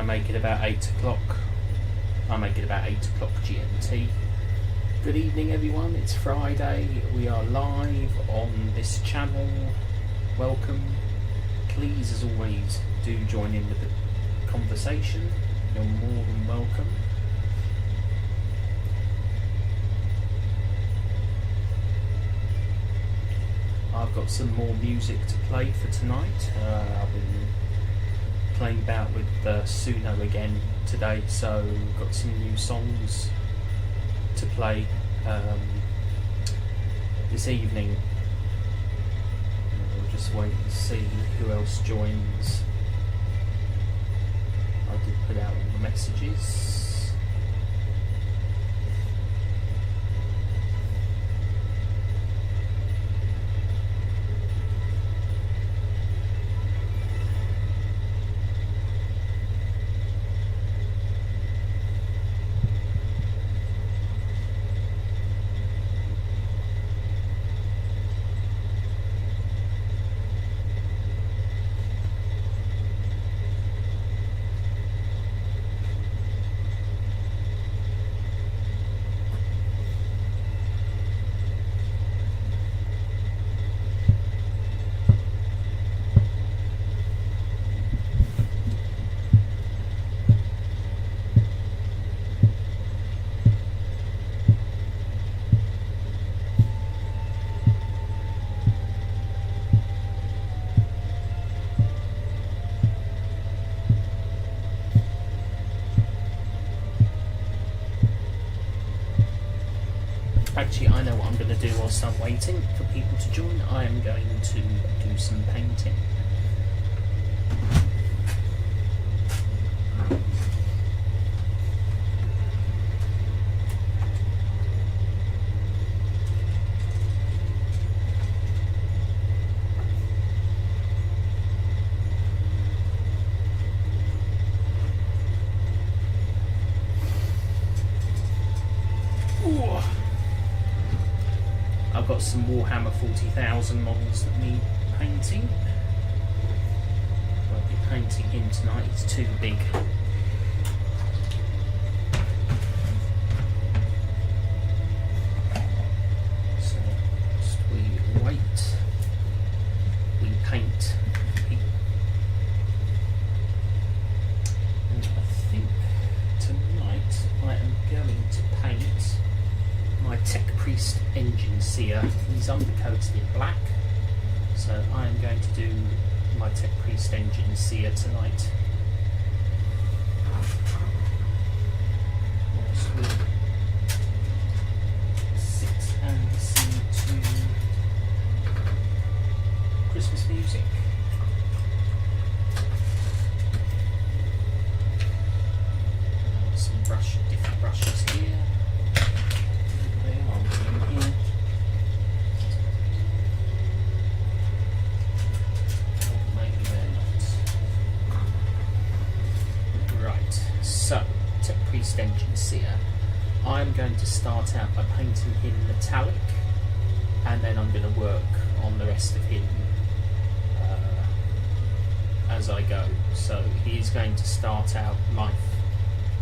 I make it about 8 o'clock. I make it about 8 o'clock GMT. Good evening everyone, it's Friday. We are live on this channel. Welcome. Please, as always, do join in with the conversation. You're more than welcome. I've got some more music to play for tonight. I've been playing about with Suno again today, so got some new songs to play this evening. We'll just wait and see who else joins. I did put out all the messages. Actually, I know what I'm going to do whilst I'm waiting for people to join. I am going to do some painting. I've got some Warhammer 40,000 models that need painting. Won't be painting him tonight, it's too big. So, just we wait, we paint. And I think tonight I am going to paint my Tech Priest Engine Seer. He's undercoated in black, so I am going to do my Tech Priest Engine Seer tonight. Whilst we sit and listen to Christmas music. Some different brushes here. Engine Seer. I'm going to start out by painting him metallic, and then I'm going to work on the rest of him as I go. So he's going to start out life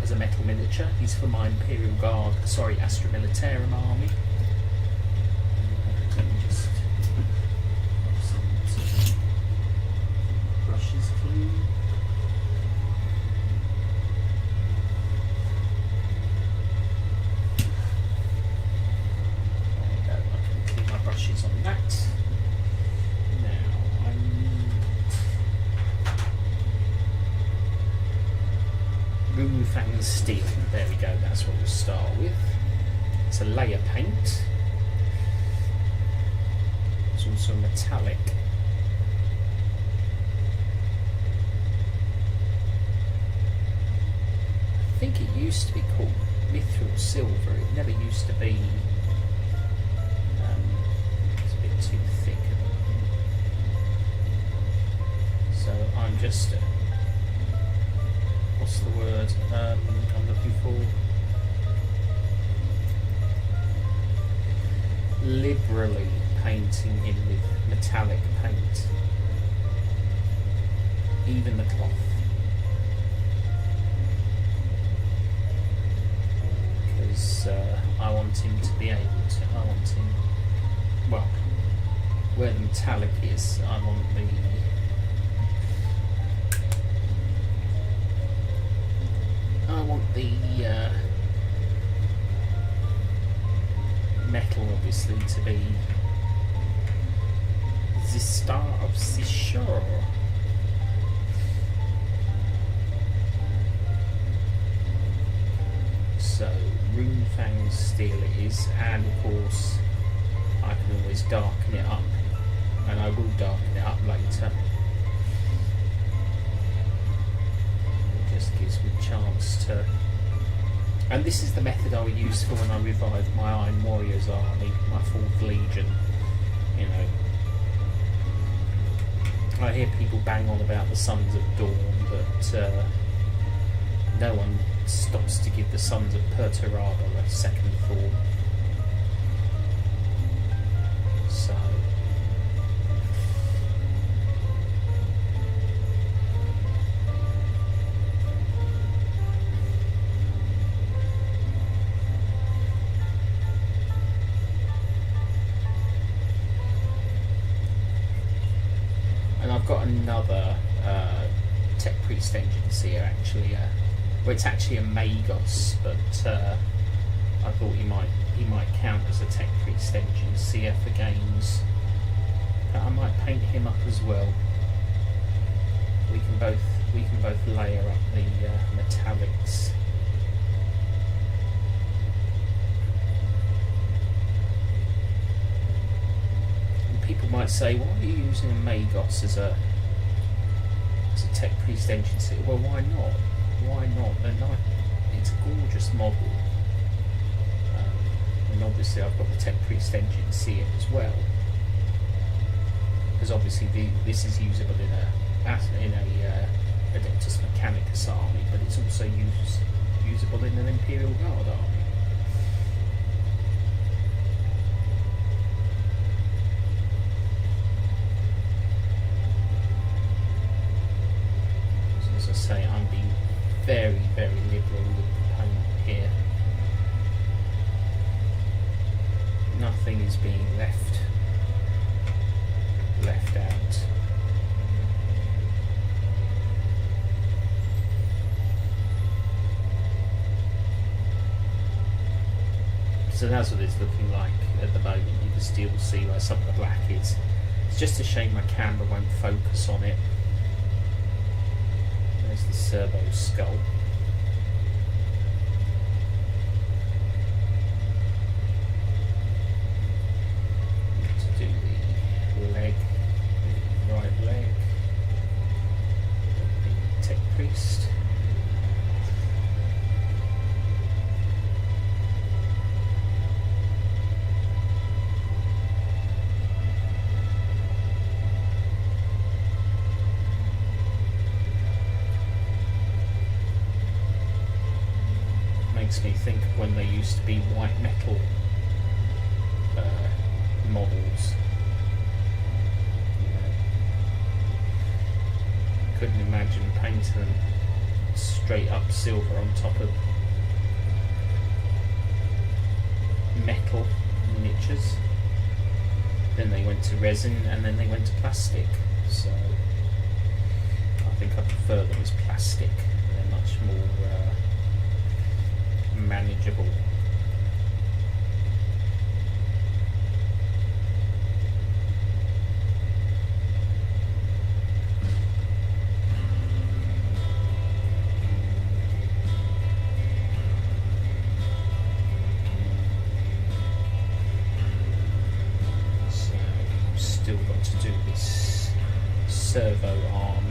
as a metal miniature. He's for my Imperial Guard, Astra Militarum army. Let me just some brushes clean. Brushes on that. Now I need Runefang Steel. There we go, that's what we'll start with. It's a layer paint. It's also metallic. I think it used to be called Mithril Silver. It never used to be. Too thick. So I'm just what's the word I'm looking for? Liberally painting in with metallic paint, even the cloth. want him to be able to. I want him, well, where the metallic is, I want the metal obviously to be the star of the show. So Runefang steel it is, and of course I can always darken it up, and I will darken it up later. It just gives me a chance to, and this is the method I would use for when I revive my Iron Warriors army, my 4th Legion. You know, I hear people bang on about the Sons of Dawn, but no one stops to give the Sons of Perturabo a second thought. So and I've got another Tech Priest engines here actually. Well, it's actually a Magos, but I thought he might count as a Tech Priest engine seer for games. But I might paint him up as well. We can both layer up the metallics. And people might say, why are you using a Magos as a Tech Priest engine seer? Well, why not? Why not? It's a gorgeous model, and obviously I've got the Tech Priest engine seer as well, because obviously this is usable in a Adeptus Mechanicus army, but it's also usable in an Imperial Guard army. So as I say, I'm being very, very liberal with the paint here. Nothing is being left out. So that's what it's looking like at the moment. You can still see where some of the black is. It's just a shame my camera won't focus on it. There's the servo skull. To do the leg, the right leg, the Tech Priest. Makes me think of when there used to be white metal models. You know, couldn't imagine painting them straight up silver on top of metal miniatures. Then they went to resin, and then they went to plastic. So I think I prefer them as plastic. They're much more manageable. So still got to do this servo arm.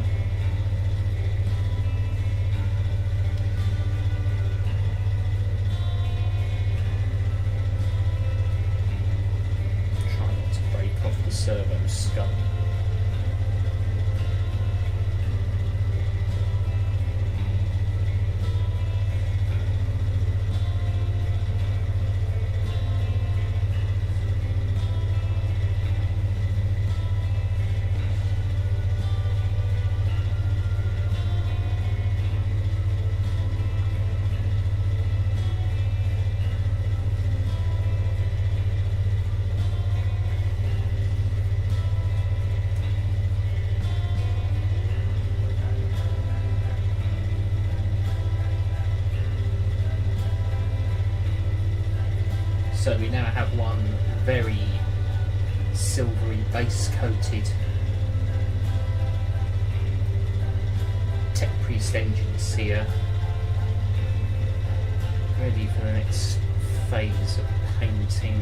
Servo skull. So we now have one very silvery base coated Tech Priest engines here, ready for the next phase of painting.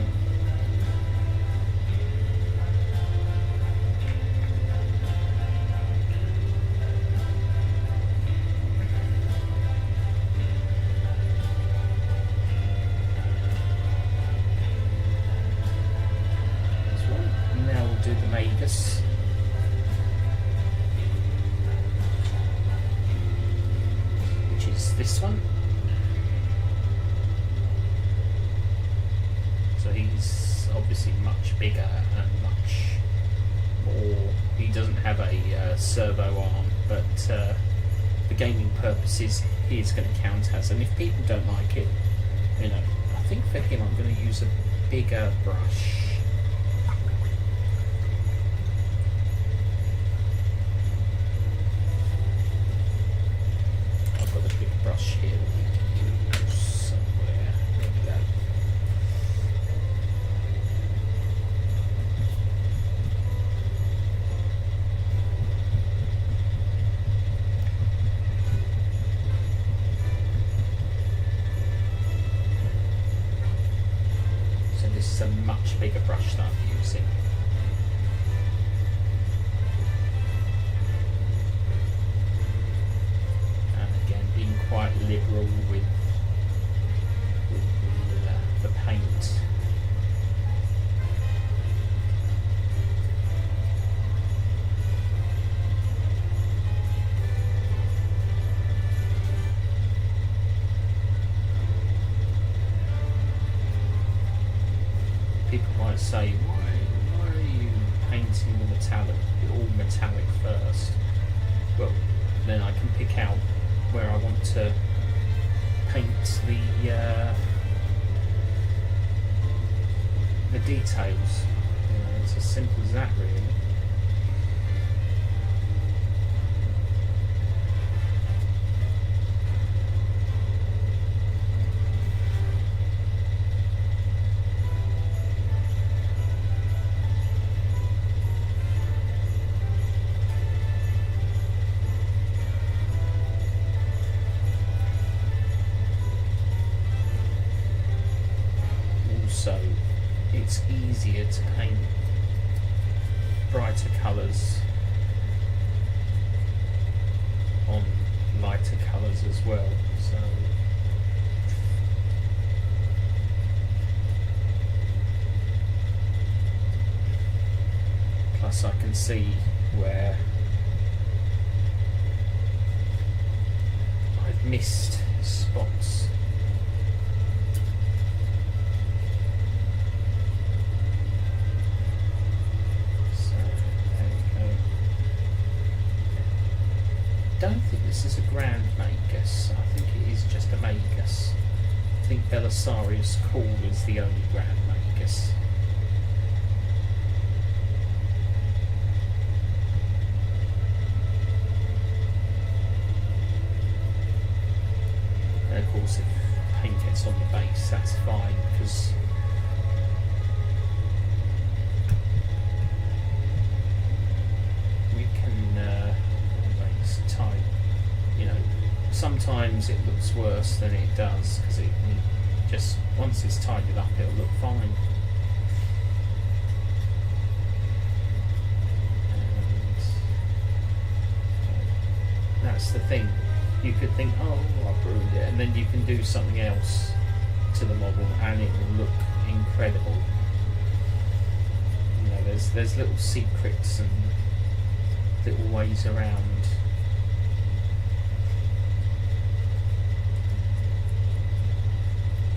Do the Magus. Which is this one. So he's obviously much bigger and much more. He doesn't have a servo arm, but for gaming purposes he is going to count as. And if people don't like it, you know, I think for him I'm going to use a bigger brush. Brush here that we can use somewhere. There we go. So this is a much bigger brush that I'm using. Quite liberal with the paint. People might say, why are you painting the metallic, all metallic first? Well, then I can pick out where I want to paint the details. You know, it's as simple as that, really. So it's easier to paint brighter colours on lighter colours as well. So plus I can see where I've missed spots. Don't think this is a Grand Magus. I think it is just a Magus. I think Belisarius Cawl is the only Grand Magus. And of course, if paint gets on the base, that's fine, because we can type, you know, sometimes it looks worse than it does, because it just, once it's tidied up, it'll look fine. And that's the thing. You could think, oh, I ruined it, and then you can do something else to the model and it will look incredible. You know, there's little secrets and little ways around.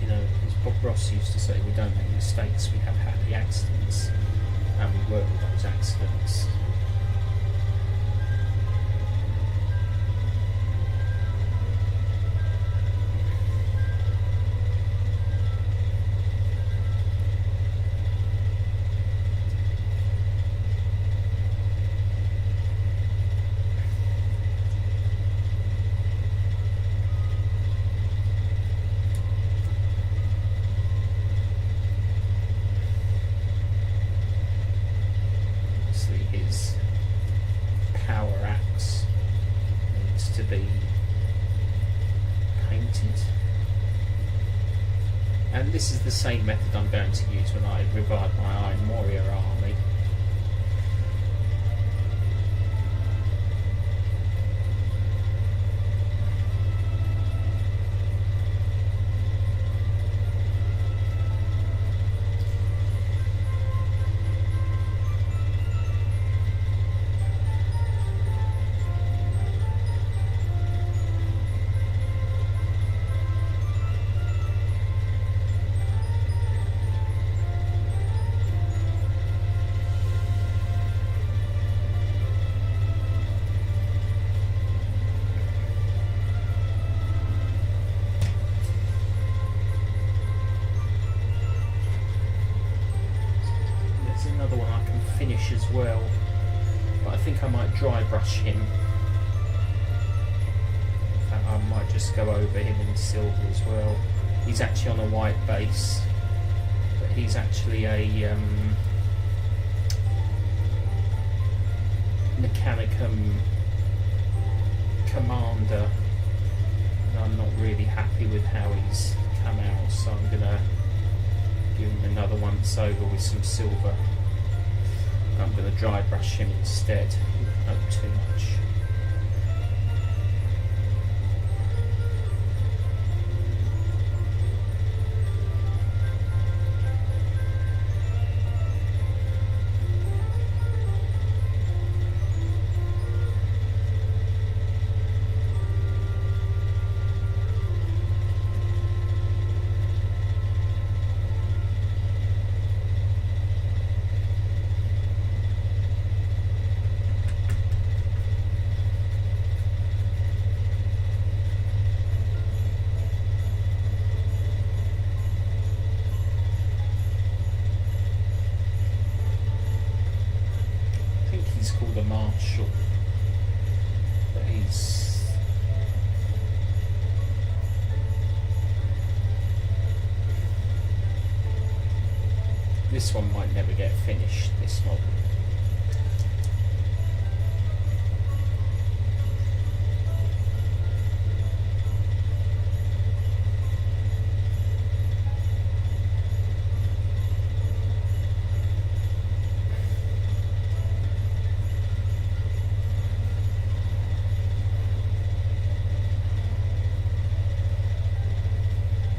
You know, as Bob Ross used to say, we don't make mistakes, we have happy accidents, and we work with those accidents. to be painted. And this is the same method I'm going to use when I revive my Iron Warrior army. Another one I can finish as well, but I think I might dry brush him. In fact, I might just go over him in silver as well. He's actually on a white base, but he's actually a Mechanicum commander, and I'm not really happy with how he's come out, so I'm going to give him another once over with some silver. I'm going to dry brush him instead, not too much. He's called a marshal, but this one might never get finished, this model.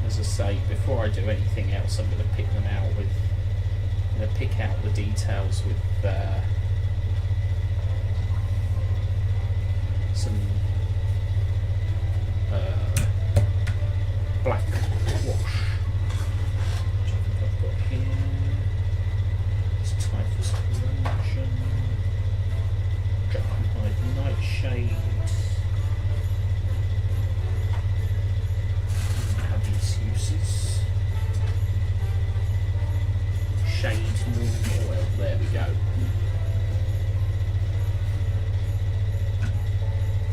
As I say, before I do anything else, I'm going to pick them out with. I'm going to pick out the details with some black wash, which I think I've got here. It's Typhus Corrosion, Draconhide Nightshade. Uses shade normal oil, there we go.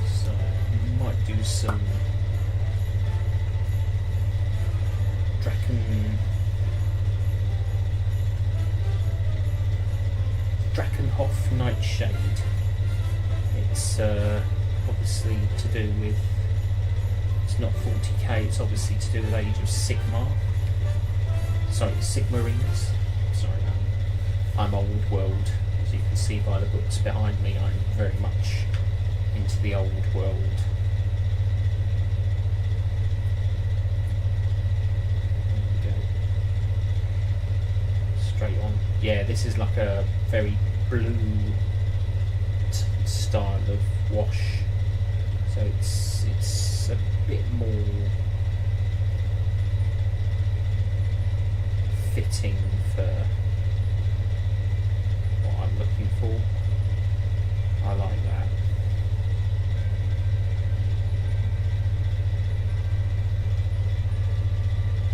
So we might do some Drakenhof Nightshade. It's obviously to do with, it's not 40k, it's obviously to do with Age of Sigmar. Sorry, Sigmarines. Sorry, I'm old world. As you can see by the books behind me, I'm very much into the old world. There we go. Straight on. Yeah, this is like a very blue style of wash. So it's a bit more fitting for what I'm looking for. I like that.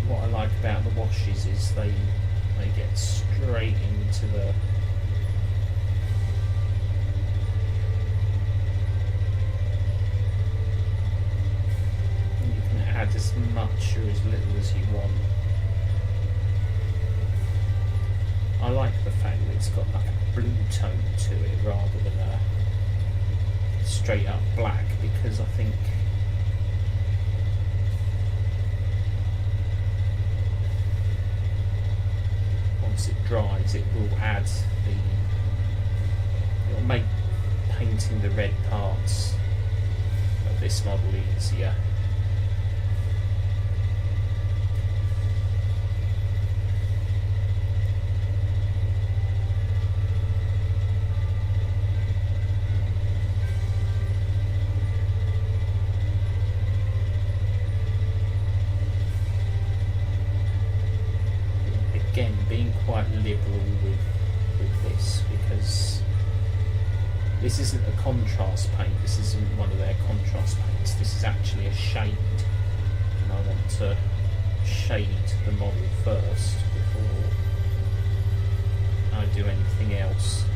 What I like about the washes is they get straight into the add as much or as little as you want. I like the fact that it's got like a blue tone to it rather than a straight up black, because I think once it dries it will add it'll make painting the red parts of this model easier. Again, being quite liberal with this, because this isn't a contrast paint, this isn't one of their contrast paints, this is actually a shade, and I want to shade the model first before I do anything else.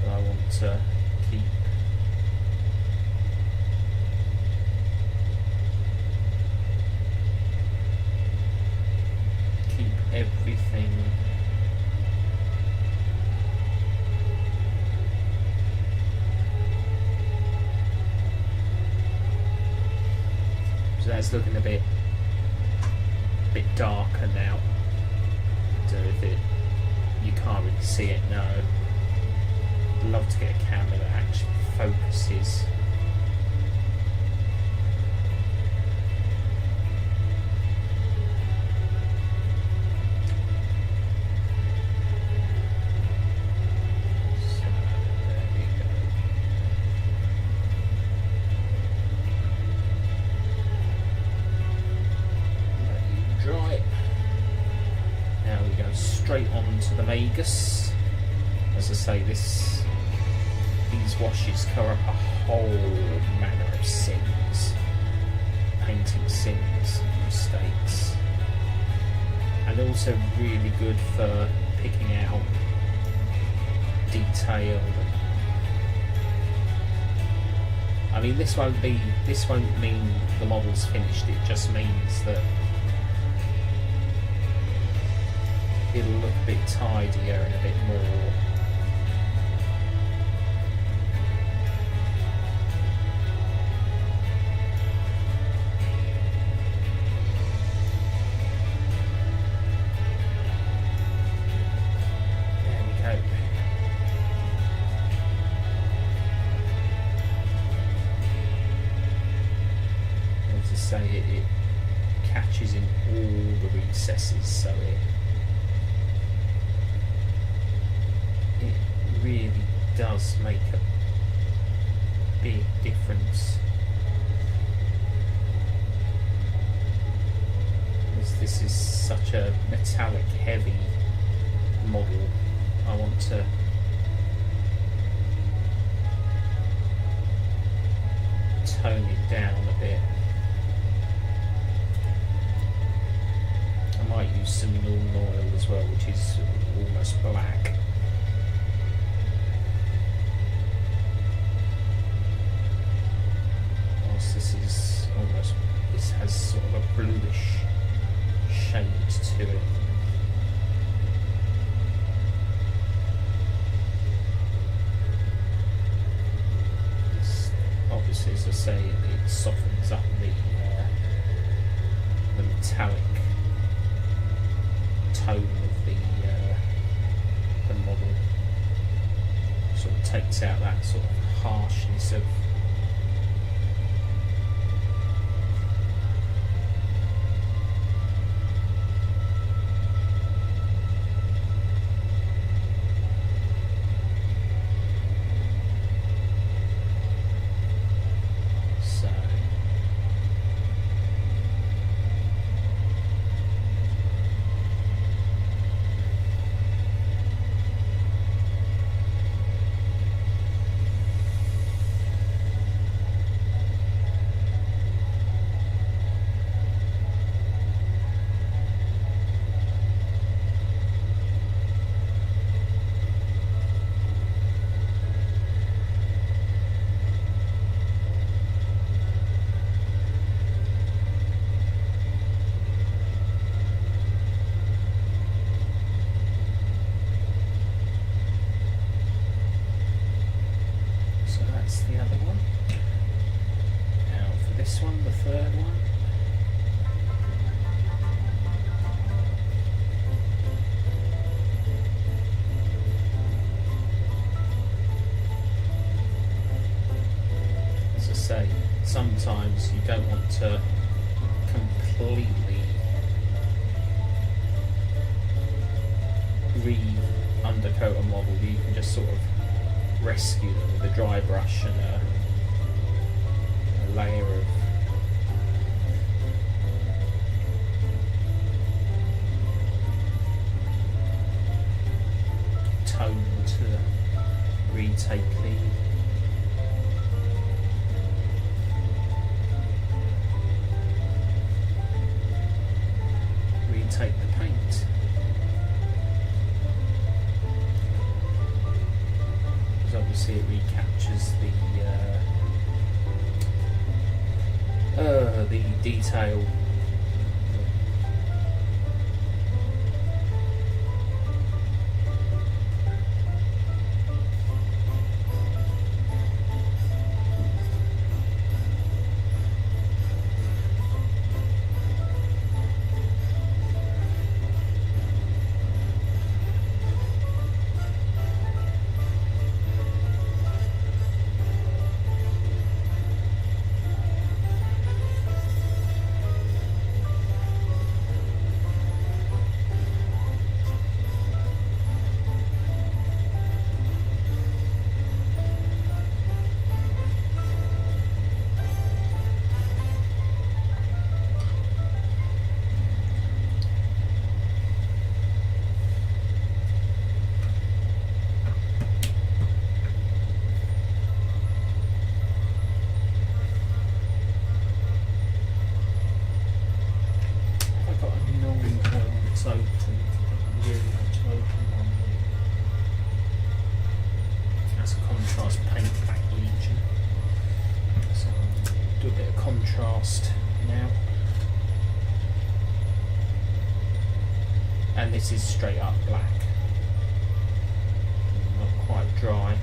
But I want to keep everything so that's looking a bit darker now. So if you can't really see it now. I'd love to get a camera that actually focuses. Straight on to the Magus. As I say, these washes cover up a whole manner of sins, painting sins, mistakes, and also really good for picking out detail. I mean, this won't mean the model's finished. It just means that it'll look a bit tidier and a bit more there we go. As I say, it catches in all the recesses, so it really does make a big difference. As this is such a metallic heavy model, I want to tone it down a bit. I might use some Nuln Oil as well, which is almost black. This has sort of a bluish shade to it. This, obviously, as I say, it softens up the metallic tone of the model. Sort of takes out that sort of harshness of this one, the third one. As I say, sometimes you don't want to completely re-undercoat a model. You can just sort of rescue them with a dry brush and a layer of tone to retake the paint. Because obviously it recaptures the detail. Now, and this is straight up black, not quite dry,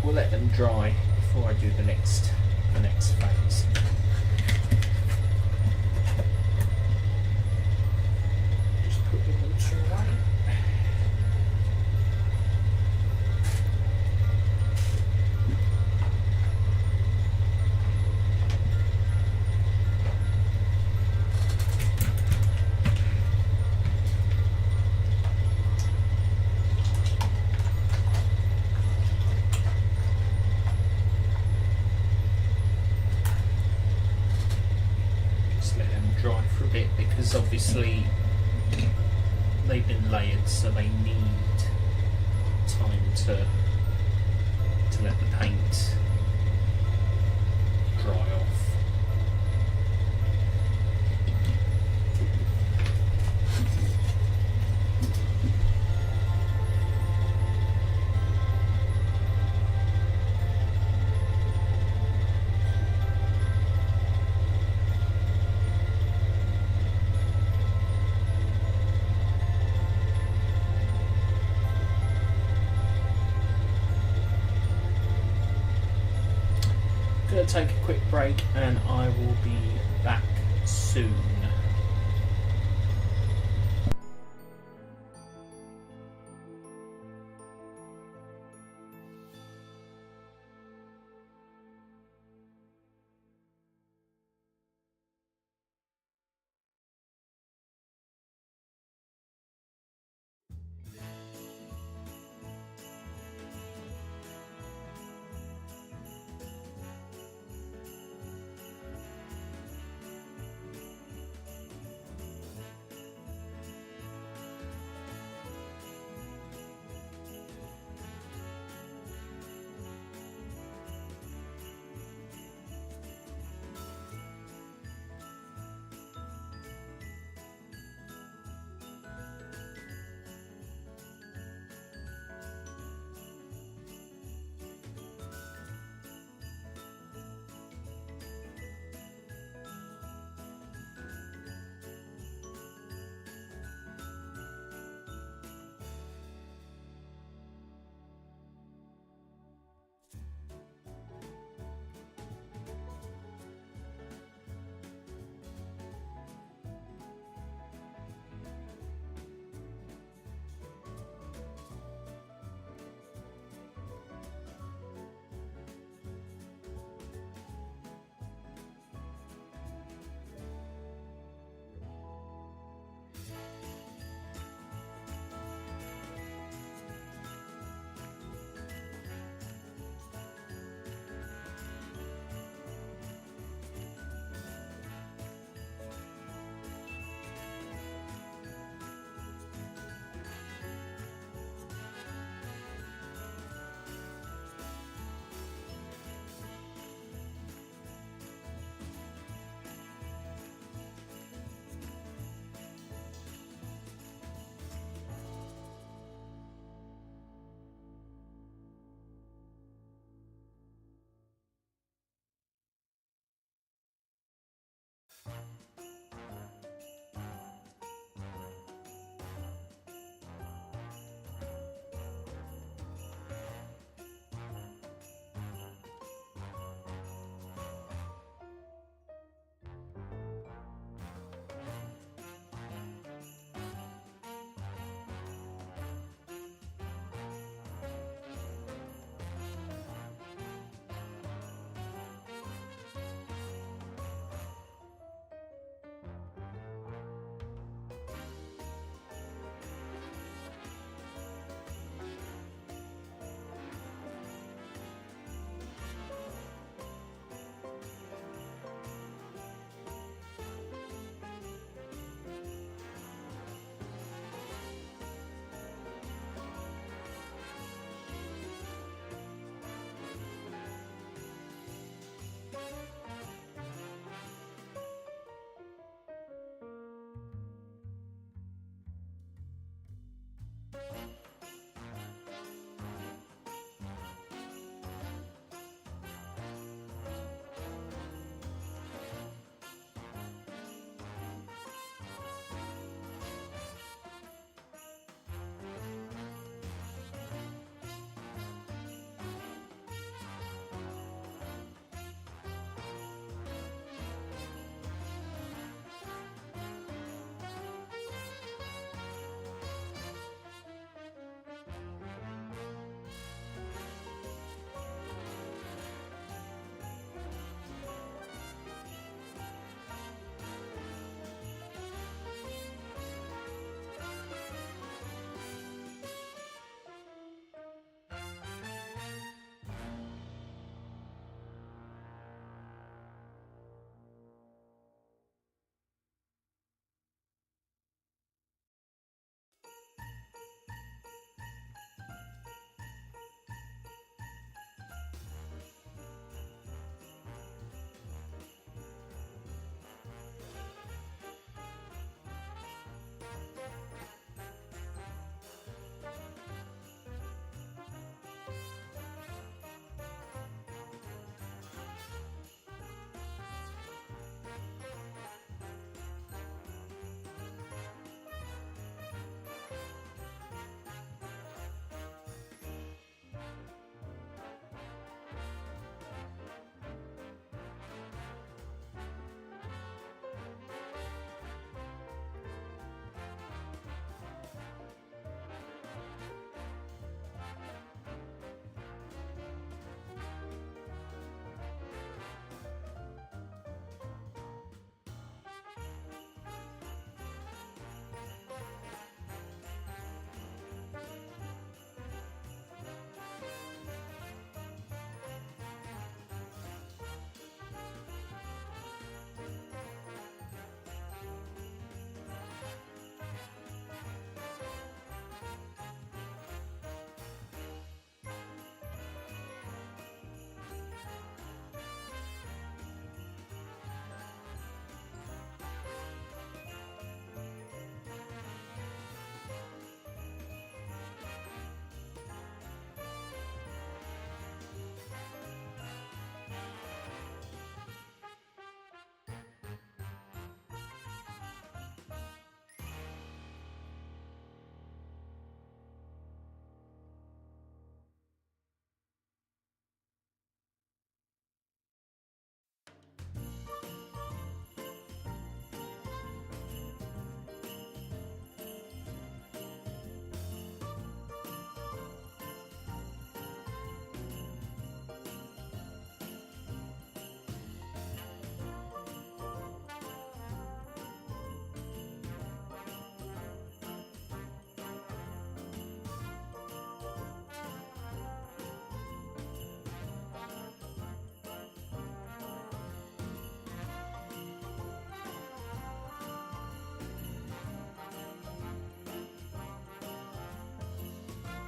we'll let them dry before I do the next phase. Just put the water away. Dry for a bit, because obviously they've been layered, so they need time to let the paint dry off. Take a quick break and I will be back soon.